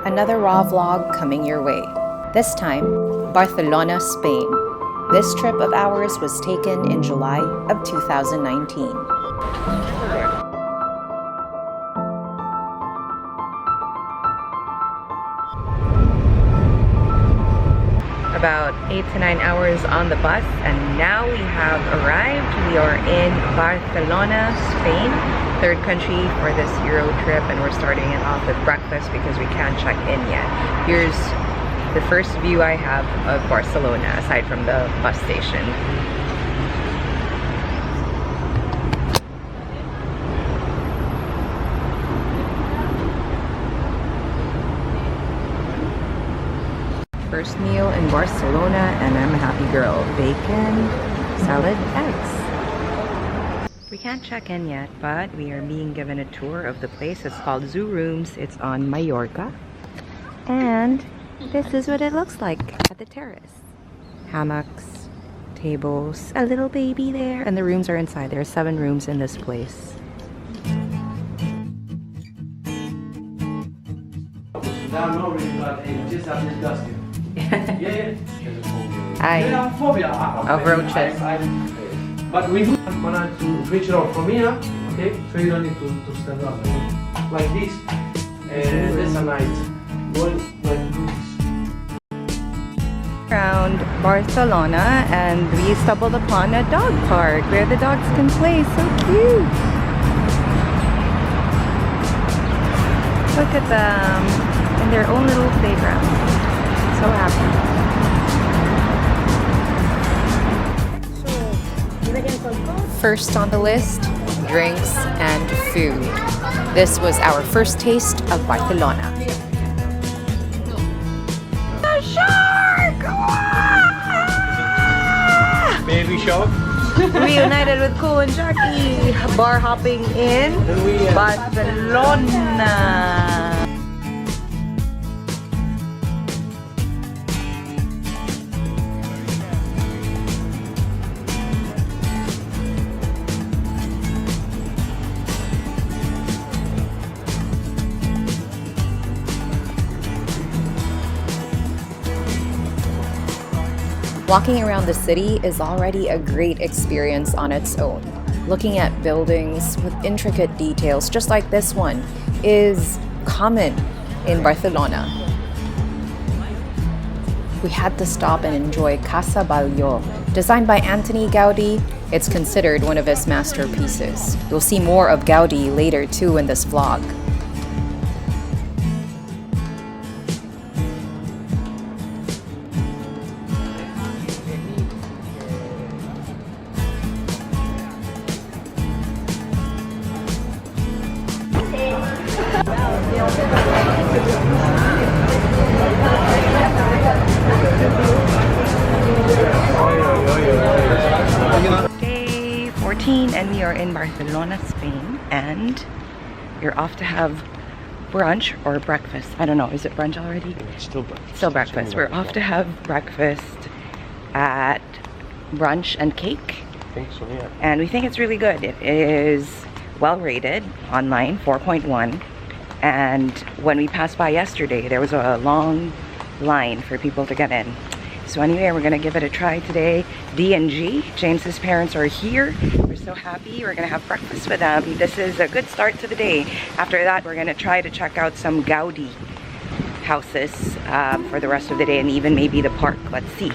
Another raw vlog coming your way. This time, Barcelona, Spain. This trip of ours was taken in July of 2019. About 8 to 9 hours on the bus, and now we have arrived. We are in Barcelona, Spain, third country for this Euro trip, and we're starting it off with breakfast because we can't check in yet. Here's the first view I have of Barcelona aside from the bus station. First meal in Barcelona, and I'm a happy girl. Bacon, salad, eggs. We can't check in yet, but we are being given a tour of the place. It's called Zoo Rooms. It's on Mallorca. And this is what it looks like at the terrace. Hammocks, tables, a little baby there, and the rooms are inside. There are 7 rooms in this place. I phobia of roaches. But we do manage to reach it out from here, okay? So you don't need to stand up like this. And that's a night. Around Barcelona, and we stumbled upon a dog park where the dogs can play. So cute! Look at them in their own little playground. So happy. First on the list, drinks and food. This was our first taste of Barcelona. The shark! Baby shark. Reunited with Cole and Jackie. Bar hopping in Barcelona. Walking around the city is already a great experience on its own. Looking at buildings with intricate details, just like this one, is common in Barcelona. We had to stop and enjoy Casa Batlló. Designed by Antoni Gaudí, it's considered one of his masterpieces. You'll see more of Gaudí later too in this vlog. Day 14, and we are in Barcelona, Spain, and you're off to have brunch or breakfast. I don't know, is it brunch already? It's still breakfast. Still breakfast. We're off to have breakfast at Brunch and Cake. I think so, yeah. And we think it's really good. It is well rated online, 4.1. And when we passed by yesterday, there was a long line for people to get in. So anyway, we're gonna give it a try today. D&G, James's parents are here. We're so happy. We're gonna have breakfast with them. This is a good start to the day. After that, we're gonna try to check out some Gaudí houses for the rest of the day, and even maybe the park. Let's see.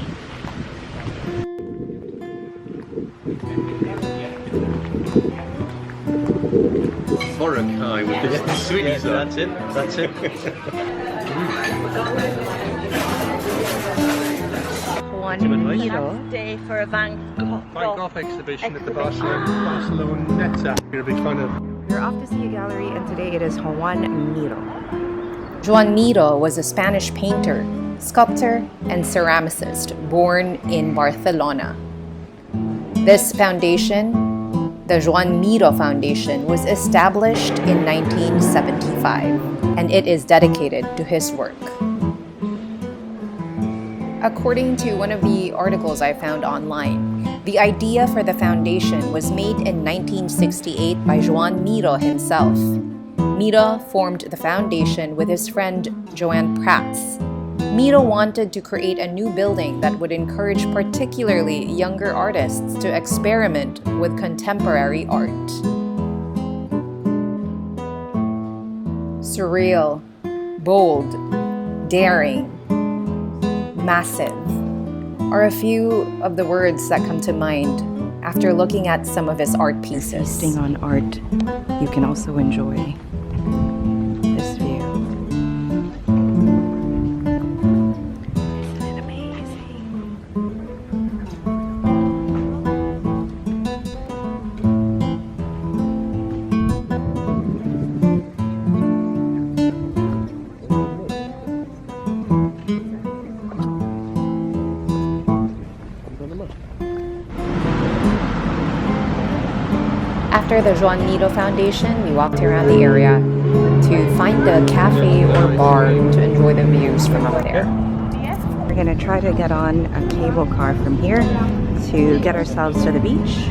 Boracay with the sweeties. That's it. That's it. Juan Day for a Van Gogh exhibition at the Barcelona. You're a big fan of. We're off to see a gallery, and today it is Juan Miro. Juan Miro was a Spanish painter, sculptor, and ceramicist born in Barcelona. This foundation, the Juan Miro Foundation, was established in 1975, and it is dedicated to his work. According to one of the articles I found online, the idea for the foundation was made in 1968 by Juan Miro himself. Mira formed the foundation with his friend Joanne Prats. Mira wanted to create a new building that would encourage particularly younger artists to experiment with contemporary art. Surreal, bold, daring, massive are a few of the words that come to mind after looking at some of his art pieces. Feasting on art, you can also enjoy this view. Isn't it amazing? After the Joan Nido Foundation, we walked around the area to find a cafe or bar to enjoy the views from over there. We're gonna try to get on a cable car from here to get ourselves to the beach.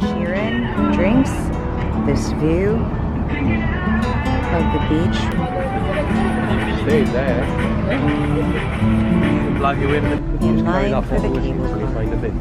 Cheering, drinks, this view of the beach. Stay there. Plug you in. In line for the cable car. Find a bit.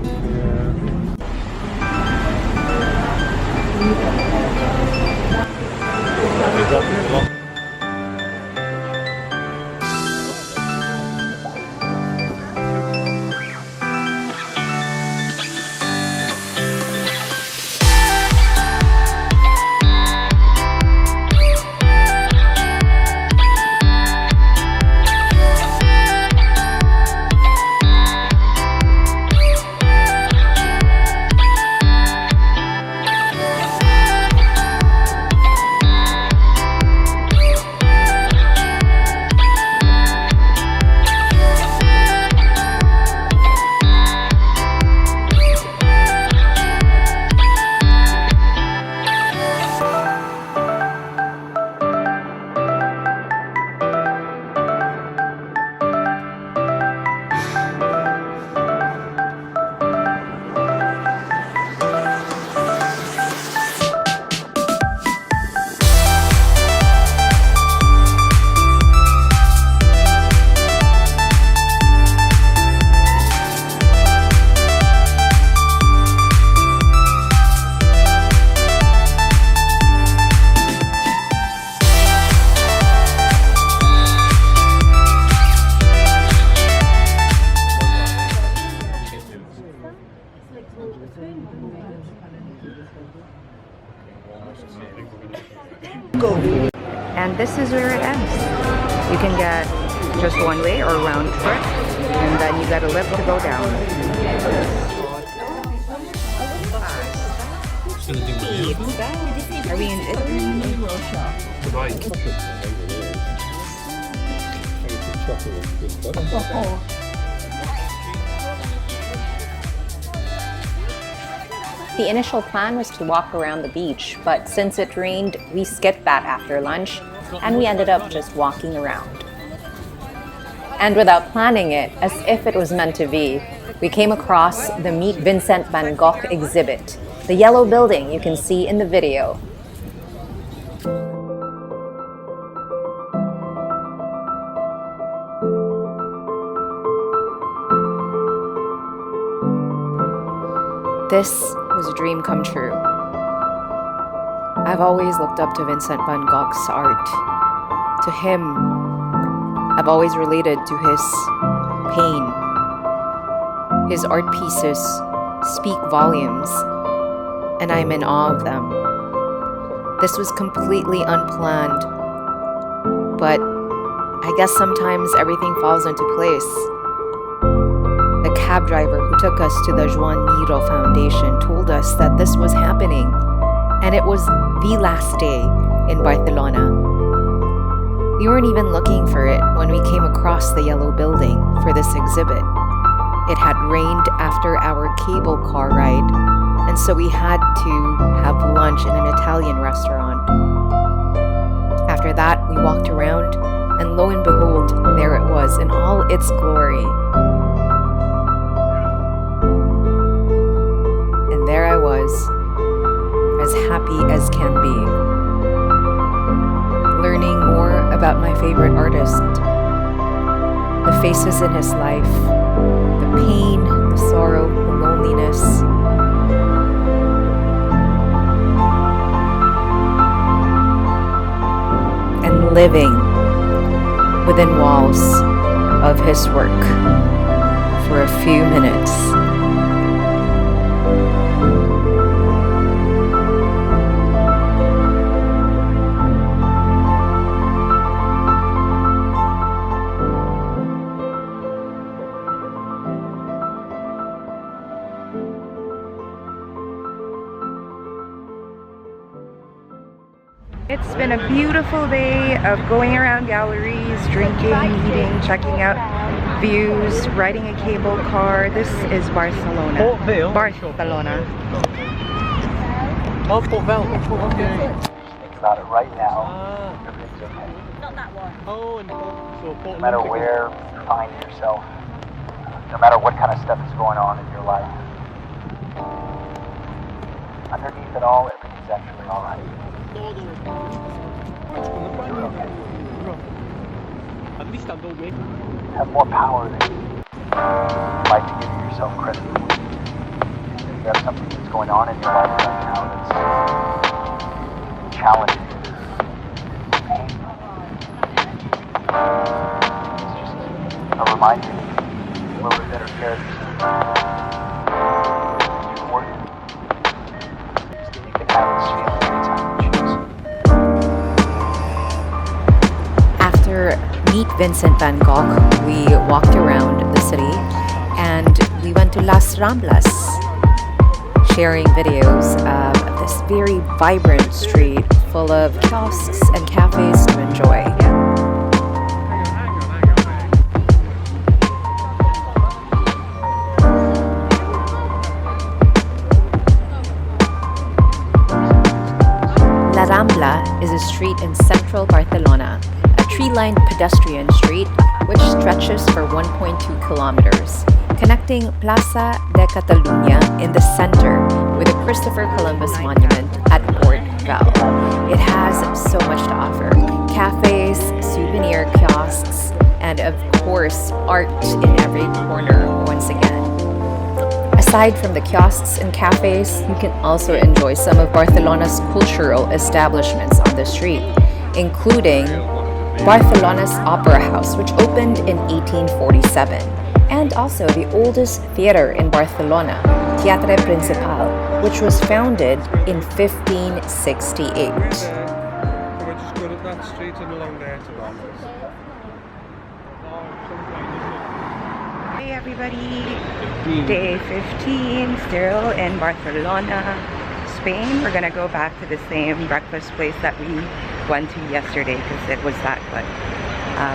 And this is where it ends. You can get just one way or round trip, and then you got a lift to go down. Are we in Italy? The initial plan was to walk around the beach, but since it rained, we skipped that after lunch, and we ended up just walking around. And without planning it, as if it was meant to be, we came across the Meet Vincent van Gogh exhibit, the yellow building you can see in the video. This was a dream come true. I've always looked up to Vincent van Gogh's art. To him, I've always related to his pain. His art pieces speak volumes, and I'm in awe of them. This was completely unplanned, but I guess sometimes everything falls into place. The cab driver who took us to the Joan Nido Foundation told us that this was happening, and it was the last day in Barcelona. We weren't even looking for it when we came across the yellow building for this exhibit. It had rained after our cable car ride, and so we had to have lunch in an Italian restaurant. After that, we walked around, and lo and behold, there it was in all its glory. And there I was, happy as can be. Learning more about my favorite artist, the faces in his life, the pain, the sorrow, the loneliness. And living within walls of his work for a few minutes. It's been a beautiful day of going around galleries, drinking, eating, checking out views, riding a cable car. This is Barcelona. Barcelona. Oh, Port Vale. Okay. Think about it right now. Everything's okay. Not that one. Oh, and so No matter where you find yourself, no matter what kind of stuff is going on in your life, underneath it all, everything's actually all right. You're okay. At least I'll go away. You have more power than you like to give yourself credit for. If you have something that's going on in your life right now that's challenging, painful, it's just a reminder to be a little bit better care of yourself. You can work it. You can have this feeling anytime you choose. After Meet Vincent van Gogh, we walked around the city and we went to Las Ramblas, sharing videos of this very vibrant street full of kiosks and cafes to enjoy. La Rambla is a street in central Barcelona, a tree-lined pedestrian street which stretches for 1.2 kilometers, connecting Plaza de Catalunya in the center with the Christopher Columbus Monument at Port Vale. It has so much to offer: cafes, souvenir kiosks, and of course, art in every corner once again. Aside from the kiosks and cafes, you can also enjoy some of Barcelona's cultural establishments on the street, including Barcelona's Opera House, which opened in 1847, and also the oldest theater in Barcelona, Teatre Principal, which was founded in 1568. we're just good at that street and along there to Barclays. Hey everybody, day 15, still in Barcelona, Spain. We're gonna go back to the same breakfast place that we went to yesterday because it was that good.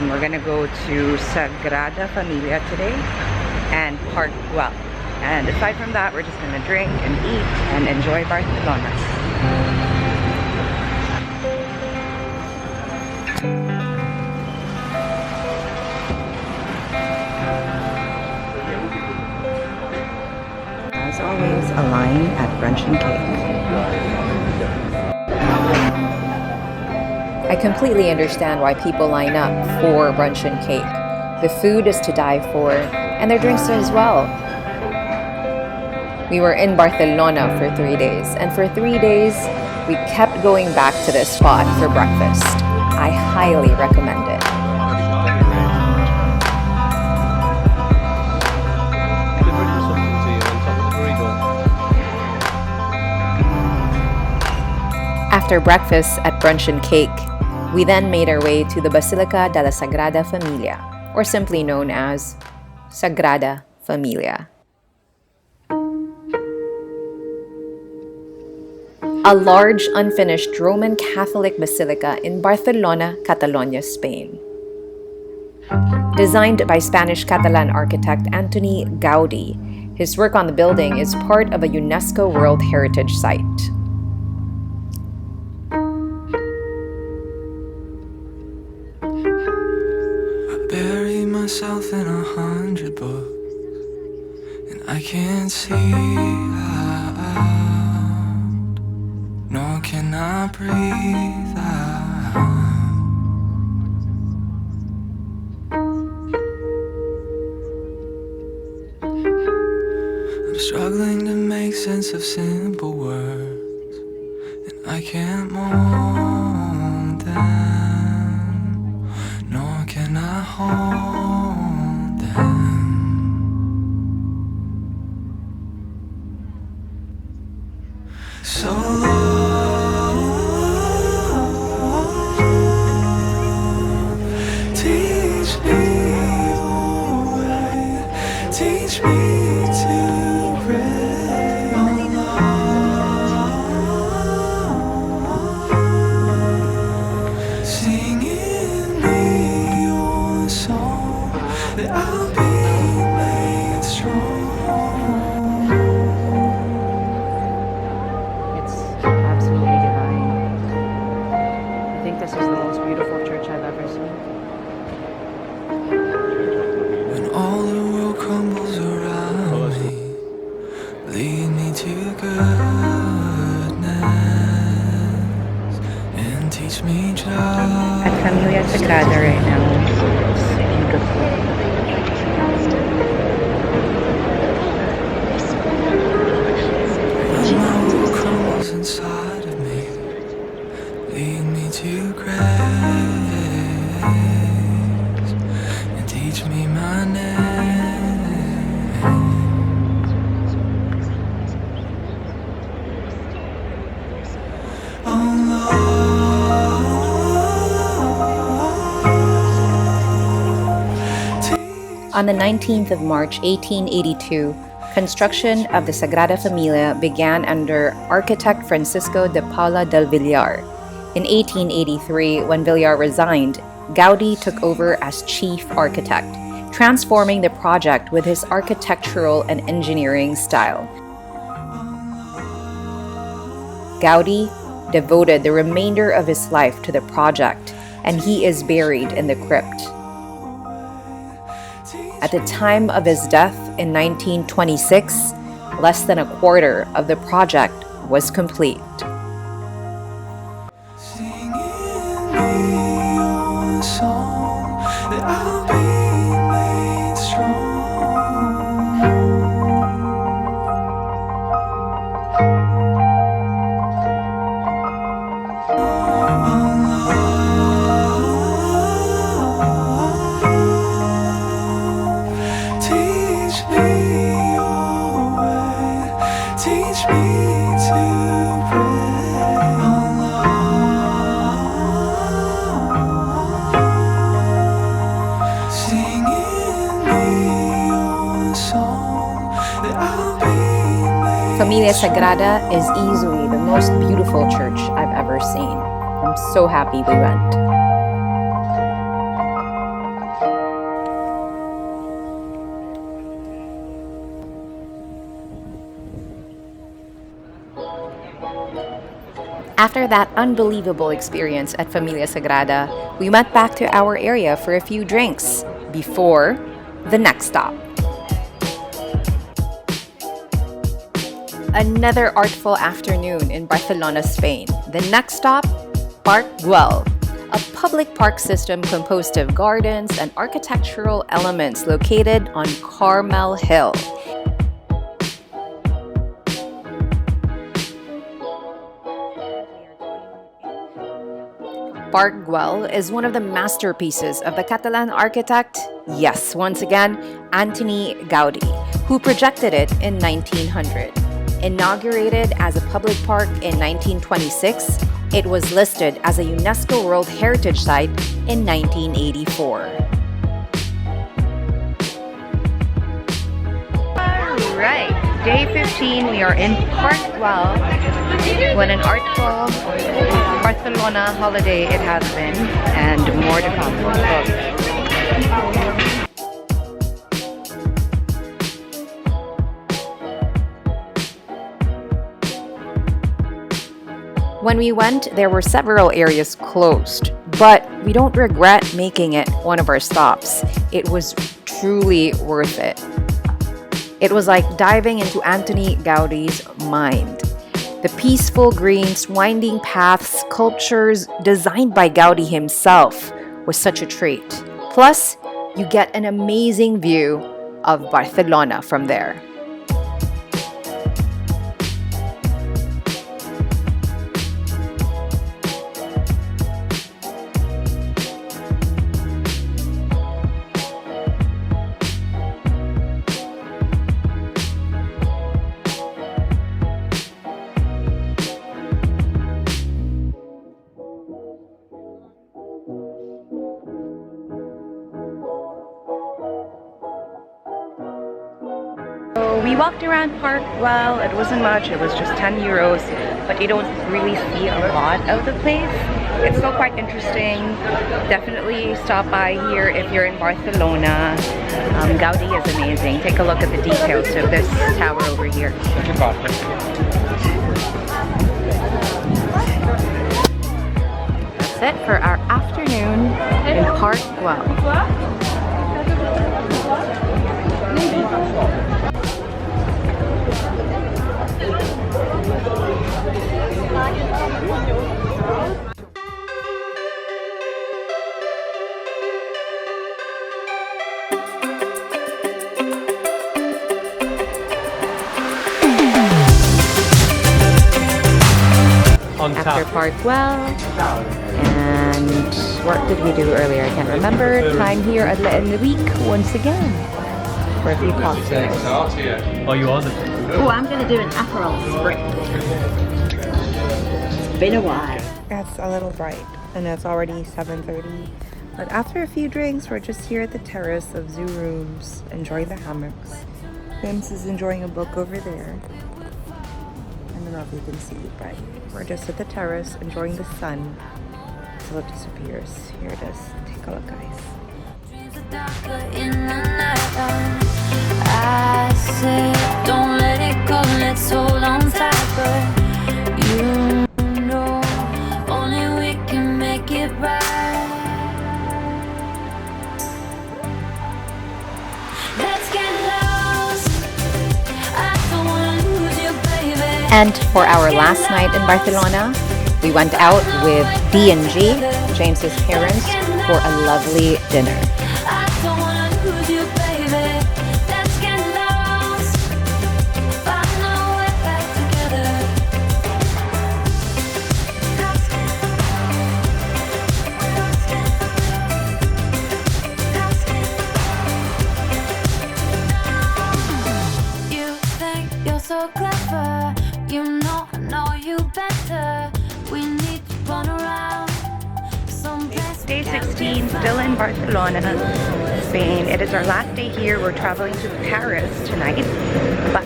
We're gonna go to Sagrada Familia today and Park Güell. And aside from that, we're just gonna drink and eat and enjoy Barcelona. As always, a line at brunch and cake. I completely understand why people line up for brunch and cake. The food is to die for, and their drinks as well. We were in Barcelona for 3 days, and for 3 days, we kept going back to this spot for breakfast. I highly recommend it. After breakfast at brunch and cake, we then made our way to the Basilica de la Sagrada Familia, or simply known as Sagrada Familia. A large, unfinished Roman Catholic basilica in Barcelona, Catalonia, Spain. Designed by Spanish-Catalan architect Antoni Gaudí, his work on the building is part of a UNESCO World Heritage Site. Bury myself in 100 books, and I can't see out. No I cannot breathe out. I'm struggling to make sense of simple words, and I can't mold them, nor can I hold them. So Lord, teach me your way, teach me to pray, oh Lord. Sing in me your song, that I'll be made strong. It's absolutely divine. I think this is the most beautiful church I've ever seen. When all the world crumbles around me, lead me to goodness and teach me At just. Familia Sagrada right now. It's beautiful. When my world crumbles inside of me, lead me to grace and teach me my name. Oh Lord, teach. On the 19th of March 1882, construction of the Sagrada Familia began under architect Francisco de Paula del Villar. In 1883, when Villar resigned, Gaudi took over as chief architect, transforming the project with his architectural and engineering style. Gaudi devoted the remainder of his life to the project, and he is buried in the crypt. At the time of his death in 1926, less than a quarter of the project was complete. Sing in me your song, that I'll be made strong. Teach me your way, teach me to pray, oh Lord. Sing in me your song, that I'll be made Familia strong. Sagrada is easily the most beautiful church I've ever seen. I'm so happy we went. After that unbelievable experience at Familia Sagrada, we went back to our area for a few drinks before the next stop. Another artful afternoon in Barcelona, Spain. The next stop, Parc Güell, a public park system composed of gardens and architectural elements located on Carmel Hill. Parc Güell is one of the masterpieces of the Catalan architect, yes, once again, Antoni Gaudi, who projected it in 1900. Inaugurated as a public park in 1926, it was listed as a UNESCO World Heritage Site in 1984. Alright, day 15, we are in Parc Güell. What an artful Barcelona holiday it has been, and more to come. When we went, there were several areas closed, but we don't regret making it one of our stops. It was truly worth it. It was like diving into Antoni Gaudi's mind. The peaceful greens, winding paths, sculptures designed by Gaudi himself was such a treat. Plus, you get an amazing view of Barcelona from there. So we walked around Park. Well, it wasn't much, it was just 10 euros, but you don't really see a lot of the place. It's still quite interesting. Definitely stop by here if you're in Barcelona. Gaudi is amazing. Take a look at the details of this tower over here. That's it for our afternoon in Park Güell. After Park Güell, and what did we do earlier? I can't remember. Time here at the end of the week once again for a few cocktails. Oh, you are the... Oh, I'm going to do an Aperol Spritz. It's been a while. It's a little bright and it's already 7:30. But after a few drinks, we're just here at the terrace of Zoo Rooms, enjoying the hammocks. Mims is enjoying a book over there. I don't know if you can see, but we're just at the terrace enjoying the sun until it disappears. Here it is. Take a look, guys. I said, don't let it go, let's hold on tight, but you know, only we can make it right. Let's get lost, I don't wanna lose you, baby. And for our last night in Barcelona, we went out with D&G, James's parents, for a lovely dinner. I don't wanna lose you, baby. Let's get lost, find our way back together. You think you're so clever, you know I know you better. We need to run around someplace. Day 16, still in Barcelona, Spain. It is our last day here. We're traveling to Paris tonight, but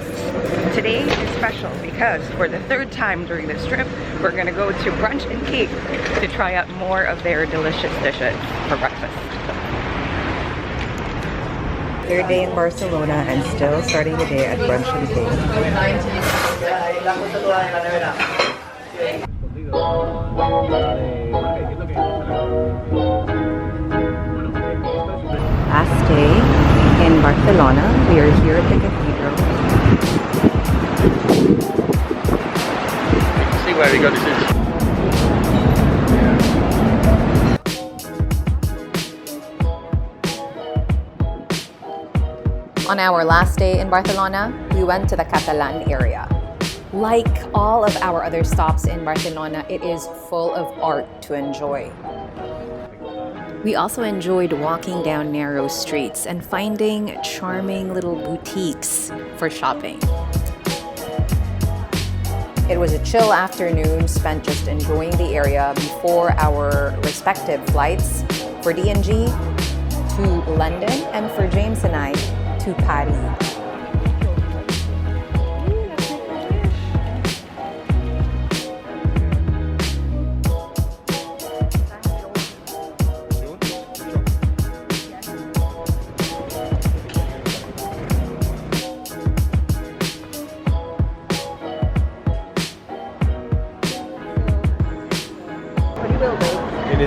today is special because for the third time during this trip, we're gonna go to Brunch and Cake to try out more of their delicious dishes for breakfast. Third day in Barcelona and still starting the day at Brunch and Last day in Barcelona. We are here at the cathedral. You can see where he got his inspiration. On our last day in Barcelona, we went to the Catalan area. Like all of our other stops in Barcelona, it is full of art to enjoy. We also enjoyed walking down narrow streets and finding charming little boutiques for shopping. It was a chill afternoon spent just enjoying the area before our respective flights. For D&G to London and for James and I to Paris.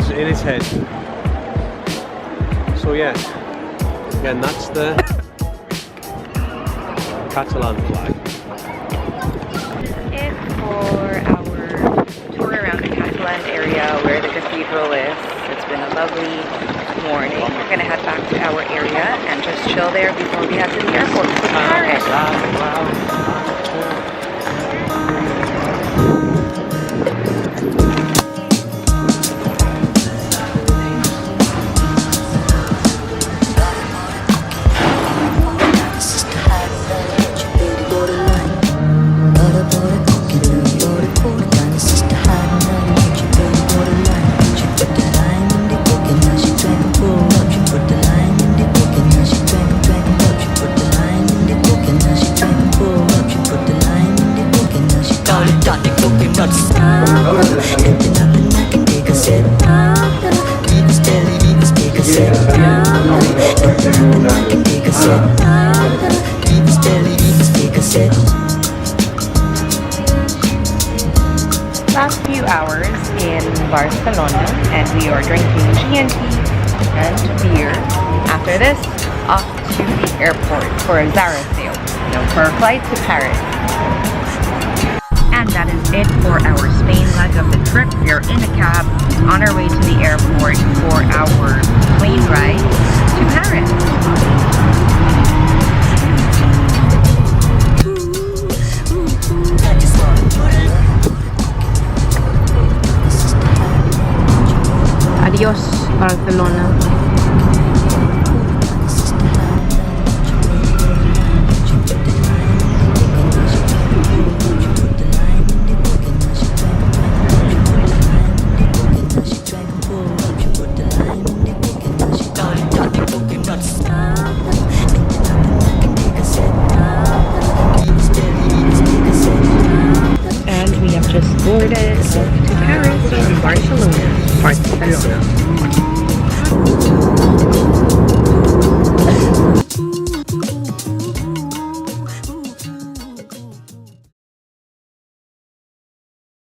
In his head. So yeah, again that's the Catalan flag. It for lovely morning. We're gonna head back to our area and just chill there before we head to the airport for Paris. Last few hours in Barcelona, and we are drinking G&T and beer. After this, off to the airport for a Zara sale, for a flight to Paris. And that is it for our Spain leg of the trip. We are in a cab on our way to the airport for our plane ride to Paris. Adiós, Barcelona. And we have just boarded to Paris from Barcelona.